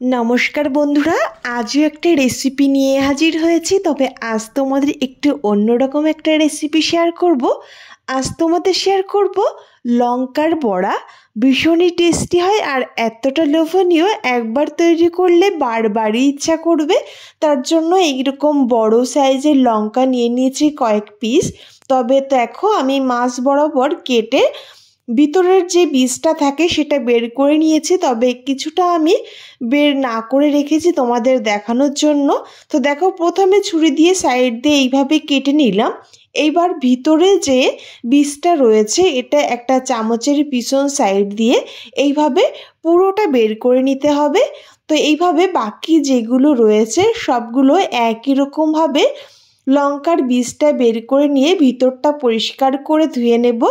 নমস্কার বন্ধুরা, আজও একটা রেসিপি নিয়ে হাজির হয়েছি। তবে আজ তোমাদের একটু অন্যরকম একটা রেসিপি শেয়ার করব। আজ তোমাদের শেয়ার করব লঙ্কার বড়া। ভীষণই টেস্টি হয় আর এতটা লোভনীয়, একবার তৈরি করলে বারবারই ইচ্ছা করবে। তার জন্য এইরকম বড় সাইজের লঙ্কা নিয়ে নিয়েছি কয়েক পিস। তবে দেখো, আমি মাছ বরাবর কেটে ভিতরের যে বীজটা থাকে সেটা বের করে নিয়েছি। তবে কিছুটা আমি বের না করে রেখেছি তোমাদের দেখানোর জন্য। তো দেখো, প্রথমে ছুরি দিয়ে সাইড দিয়ে এইভাবে কেটে নিলাম। এইবার ভিতরে যে বীজটা রয়েছে এটা একটা চামচের পিছন সাইড দিয়ে এইভাবে পুরোটা বের করে নিতে হবে। তো এইভাবে বাকি যেগুলো রয়েছে সবগুলো একই রকমভাবে লঙ্কার বীজটা বের করে নিয়ে ভিতরটা পরিষ্কার করে ধুয়ে নেব।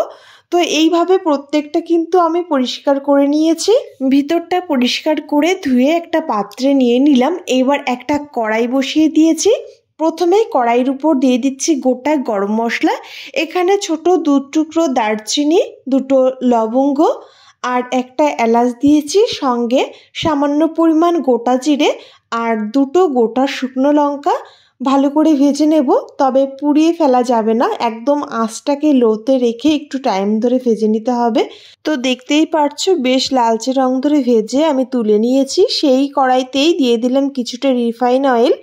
তো এইভাবে প্রত্যেকটা কিন্তু আমি পরিষ্কার করে নিয়েছি। ভিতরটা পরিষ্কার করে ধুয়ে একটা পাত্রে নিয়ে নিলাম। এবার একটা কড়াই বসিয়ে দিয়েছি। প্রথমে কড়াইয়ের উপর দিয়ে দিচ্ছি গোটা গরম মশলা। এখানে ছোট 2 টুকরো দারচিনি, 2টো লবঙ্গ আর একটা এলাচ দিয়েছি, সঙ্গে সামান্য পরিমাণ গোটা জিরে আর 2টো গোটা শুকনো লঙ্কা ভালো করে ভেজে নেব। তবে পুড়িয়ে ফেলা যাবে না, একদম আঁচটাকে লোতে রেখে একটু টাইম ধরে ভেজে নিতে হবে। তো দেখতেই পারছো বেশ লালচে রং ধরে ভেজে আমি তুলে নিয়েছি। সেই কড়াইতেই দিয়ে দিলাম কিছুটা রিফাইন অয়েল,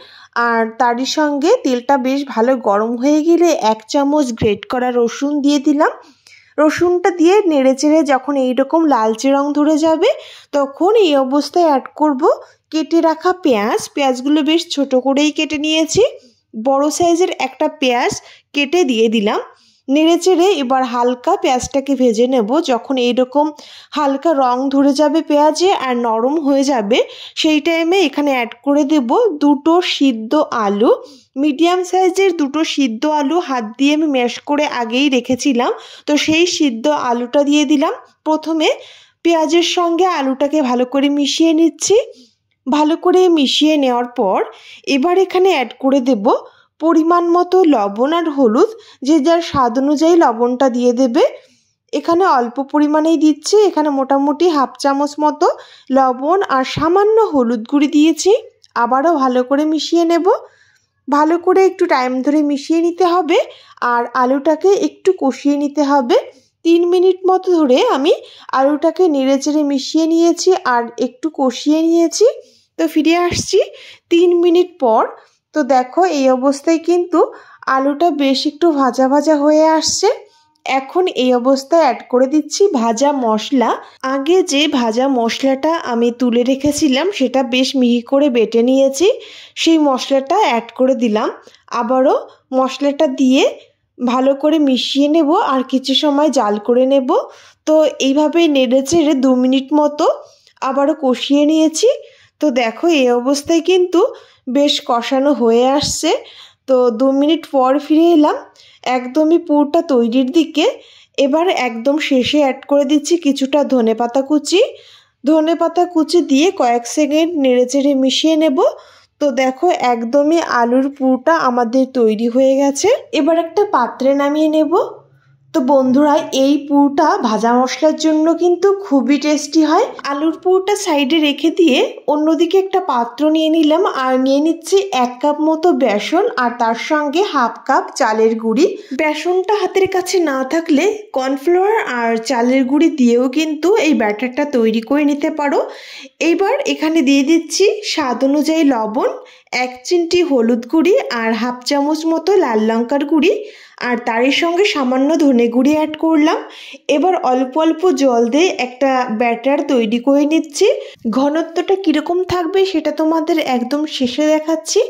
আর তারই সঙ্গে তেলটা বেশ ভালো গরম হয়ে গেলে 1 চামচ গ্রেট করা রসুন দিয়ে দিলাম। রসুনটা দিয়ে নেড়েচেড়ে যখন এইরকম লালচে রং ধরে যাবে তখন এই অবস্থায় অ্যাড করব কেটে রাখা পেঁয়াজগুলো বেশ ছোট করেই কেটে নিয়েছি। বড় সাইজের একটা পেঁয়াজ কেটে দিয়ে দিলাম। নেড়েচেড়ে এবার হালকা পেঁয়াজটাকে ভেজে নেব। যখন এইরকম হালকা রং ধরে যাবে পেঁয়াজে আর নরম হয়ে যাবে, সেই টাইমে এখানে অ্যাড করে দেব 2টো সিদ্ধ আলু। মিডিয়াম সাইজের 2টো সিদ্ধ আলু হাত দিয়ে আমি ম্যাশ করে আগেই রেখেছিলাম। তো সেই সিদ্ধ আলুটা দিয়ে দিলাম। প্রথমে পেঁয়াজের সঙ্গে আলুটাকে ভালো করে মিশিয়ে নিচ্ছি। ভালো করে মিশিয়ে নেওয়ার পর এবার এখানে অ্যাড করে দেব পরিমাণ মতো লবণ আর হলুদ। যে যার স্বাদ অনুযায়ী লবণটা দিয়ে দেবে। এখানে অল্প পরিমাণেই দিচ্ছি, এখানে মোটামুটি 1/2 চামচ মতো লবণ আর সামান্য হলুদ গুঁড়ি দিয়েছি। আবারও ভালো করে মিশিয়ে নেব। ভালো করে একটু টাইম ধরে মিশিয়ে নিতে হবে আর আলুটাকে একটু কষিয়ে নিতে হবে। 3 মিনিট মতো ধরে আমি আলুটাকে নেড়েচেড়ে মিশিয়ে নিয়েছি আর একটু কষিয়ে নিয়েছি। তো ফিরে আসছি 3 মিনিট পর। তো দেখো, এই অবস্থায় কিন্তু আলুটা বেশ একটু ভাজা ভাজা হয়ে আসছে। এখন এই অবস্থায় অ্যাড করে দিচ্ছি ভাজা মশলা। আগে যে ভাজা মশলাটা আমি তুলে রেখেছিলাম সেটা বেশ মিহি করে বেটে নিয়েছি, সেই মশলাটা অ্যাড করে দিলাম। আবারও মশলাটা দিয়ে ভালো করে মিশিয়ে নেব আর কিছু সময় জাল করে নেব। তো এইভাবে নেড়েচেড়ে 2 মিনিট মতো আবারও কষিয়ে নিয়েছি। তো দেখো, এই অবস্থায় কিন্তু বেশ কষানো হয়ে আসছে। তো 2 মিনিট পর ফিরে এলাম, একদমই পুরোটা তৈরির দিকে। এবার একদম শেষে অ্যাড করে দিচ্ছি কিছুটা ধনেপাতা কুচি দিয়ে কয়েক সেকেন্ড নেড়েচেড়ে মিশিয়ে নেব। তো দেখো, একদমই আলুর পুরটা আমাদের তৈরি হয়ে গেছে। এবার একটা পাত্রে নামিয়ে নেব। তো বন্ধুরা, এই পুরটা ভাজা মশলার জন্য কিন্তু খুবই টেস্টি হয়। আলুর পুরটা সাইডে রেখে দিয়ে অন্যদিকে একটা পাত্র নিয়ে নিলাম আর নিয়ে নিচ্ছি 1 কাপ মতো বেসন আর তার সঙ্গে 1/2 কাপ চালের গুঁড়ি। বেসনটা হাতের কাছে না থাকলে কর্নফ্লাওয়ার আর চালের গুঁড়ি দিয়েও কিন্তু এই ব্যাটারটা তৈরি করে নিতে পারো। এইবার এখানে দিয়ে দিচ্ছি স্বাদ অনুযায়ী লবণ, 1 চিমটি হলুদ গুঁড়ি আর 1/2 চামচ মতো লাল লঙ্কার গুঁড়ি আর তারই সঙ্গে সামান্য ধনে গুঁড়ি অ্যাড করলাম। এবার অল্প অল্প জল দিয়ে একটা ব্যাটার তৈরি করে নিচ্ছি। ঘনত্বটা কীরকম থাকবে সেটা তোমাদের একদম শেষে দেখাচ্ছি।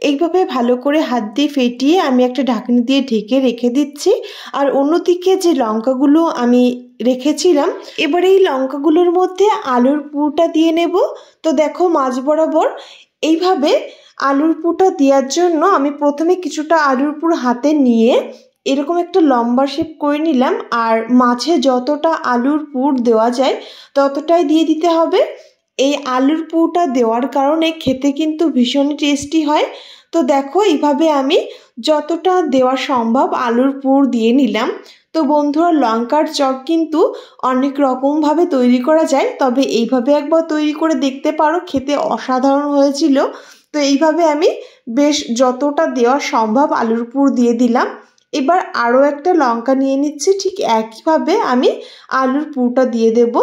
এইভাবে ভালো করে হাত দিয়ে ফেটিয়ে আমি একটা ঢাকনি দিয়ে ঢেকে রেখে দিচ্ছি। আর অন্যদিকে যে লঙ্কাগুলো আমি রেখেছিলাম, এবার এই লঙ্কাগুলোর মধ্যে আলুর পুরটা দিয়ে নেব। তো দেখো, মাঝ বরাবর এইভাবে আলুর পুরটা দেওয়ার জন্য আমি প্রথমে কিছুটা আলুর পুর হাতে নিয়ে এরকম একটা লম্বা শেপ করে নিলাম আর মাঝে যতটা আলুর পুর দেওয়া যায় ততটাই দিয়ে দিতে হবে। এই আলুর পুরটা দেওয়ার কারণে খেতে কিন্তু ভীষণই টেস্টি হয়। তো দেখো, এইভাবে আমি যতটা দেওয়া সম্ভব আলুর পুর দিয়ে নিলাম। তো বন্ধুরা লঙ্কার চপ কিন্তু অনেক রকমভাবে তৈরি করা যায়, তবে এইভাবে একবার তৈরি করে দেখতে পারো, খেতে অসাধারণ হয়েছিল। তো এইভাবে আমি বেশ যতটা দেওয়া সম্ভব আলুর পুর দিয়ে দিলাম। এবার আরও একটা লঙ্কা নিয়ে নিচ্ছি, ঠিক একইভাবে আমি আলুর পুরটা দিয়ে দেব।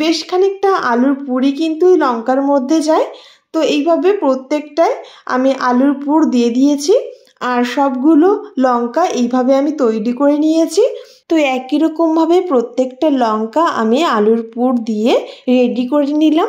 বেশ খানিকটা আলুর পুরই কিন্তু এই লঙ্কার মধ্যে যায়। তো এইভাবে প্রত্যেকটায় আমি আলুর পুর দিয়ে দিয়েছি আর সবগুলো লঙ্কা এইভাবে আমি তৈরি করে নিয়েছি। তো একই রকমভাবে প্রত্যেকটা লঙ্কা আমি আলুর পুর দিয়ে রেডি করে নিলাম।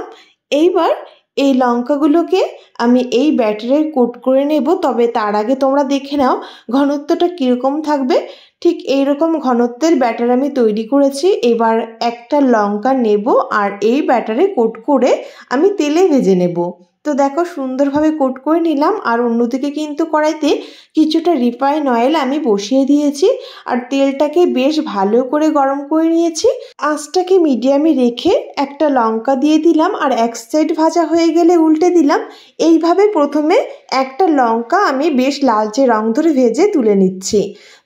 এইবার এই লঙ্কাগুলোকে আমি এই ব্যাটারে কোট করে নেব, তবে তার আগে তোমরা দেখে নাও ঘনত্বটা কীরকম থাকবে। ঠিক এইরকম ঘনত্বের ব্যাটার আমি তৈরি করেছি। এবার একটা লঙ্কা নেব আর এই ব্যাটারে কোট করে আমি তেলে ভেজে নেব। তো দেখো সুন্দরভাবে কোট করে নিলাম। আর অন্যদিকে কিন্তু কড়াইতে কিছুটা রিফাইন অয়েল আমি বসিয়ে দিয়েছি আর তেলটাকে বেশ ভালো করে গরম করে নিয়েছি। আঁচটাকে মিডিয়ামে রেখে একটা লঙ্কা দিয়ে দিলাম আর এক সাইড ভাজা হয়ে গেলে উল্টে দিলাম। এইভাবে প্রথমে একটা লঙ্কা আমি বেশ লালচে রং ধরে ভেজে তুলে নিচ্ছি।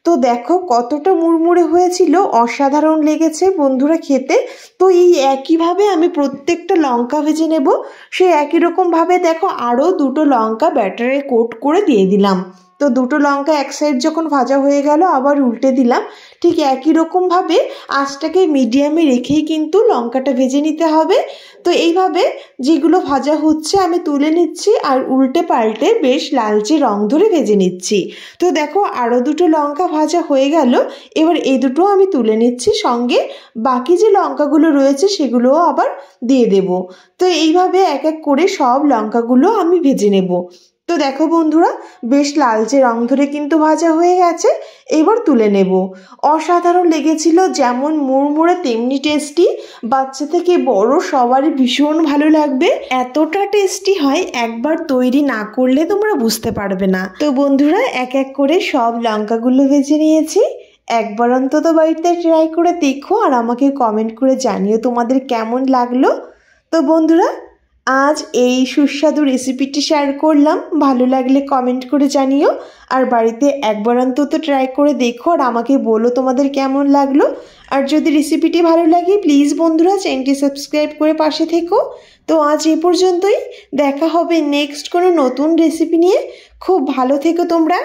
তো দেখো কতটা মুড়মুড়ে হয়েছিল, অসাধারণ লেগেছে বন্ধুরা খেতে। তো এই একইভাবে আমি প্রত্যেকটা লঙ্কা ভেজে নেব। সে একই রকমভাবে দেখো আরও দুটো লঙ্কা ব্যাটারে কোট করে দিয়ে দিলাম। তো দুটো লঙ্কা এক সাইড যখন ভাজা হয়ে গেল আবার উল্টে দিলাম। ঠিক একই রকমভাবে আঁচটাকে মিডিয়ামে রেখেই কিন্তু লঙ্কাটা ভেজে নিতে হবে। তো এইভাবে যেগুলো ভাজা হচ্ছে আমি তুলে নিচ্ছি আর উল্টে পাল্টে বেশ লালচে রং ধরে ভেজে নিচ্ছি। তো দেখো আরও দুটো লঙ্কা ভাজা হয়ে গেল। এবার এই দুটো আমি তুলে নিচ্ছি, সঙ্গে বাকি যে লঙ্কাগুলো রয়েছে সেগুলোও আবার দিয়ে দেব। তো এইভাবে এক এক করে সব লঙ্কাগুলো আমি ভেজে নেব। তো দেখো বন্ধুরা বেশ লালচে রং ধরে কিন্তু ভাজা হয়ে গেছে। এবার তুলে নেব। অসাধারণ লেগেছিল, যেমন মুড়মুড়ে তেমনি টেস্টি। বাচ্চা থেকে বড় সবারই ভীষণ ভালো লাগবে, এতটা টেস্টি হয় একবার তৈরি না করলে তোমরা বুঝতে পারবে না। তো বন্ধুরা এক এক করে সব লঙ্কাগুলো ভেজে নিয়েছি। একবার অন্তত বাড়িতে ট্রাই করে দেখো আর আমাকে কমেন্ট করে জানিও তোমাদের কেমন লাগলো। তো বন্ধুরা আজ এই সুস্বাদু রেসিপিটি শেয়ার করলাম, ভালো লাগলে কমেন্ট করে জানিও আর বাড়িতে একবার অন্তত ট্রাই করে দেখো আর আমাকে বলো তোমাদের কেমন লাগলো। আর যদি রেসিপিটি ভালো লাগে প্লিজ বন্ধুরা চ্যানেলটি সাবস্ক্রাইব করে পাশে থেকো। তো আজ এ পর্যন্তই, দেখা হবে নেক্সট কোনো নতুন রেসিপি নিয়ে। খুব ভালো থেকো তোমরা।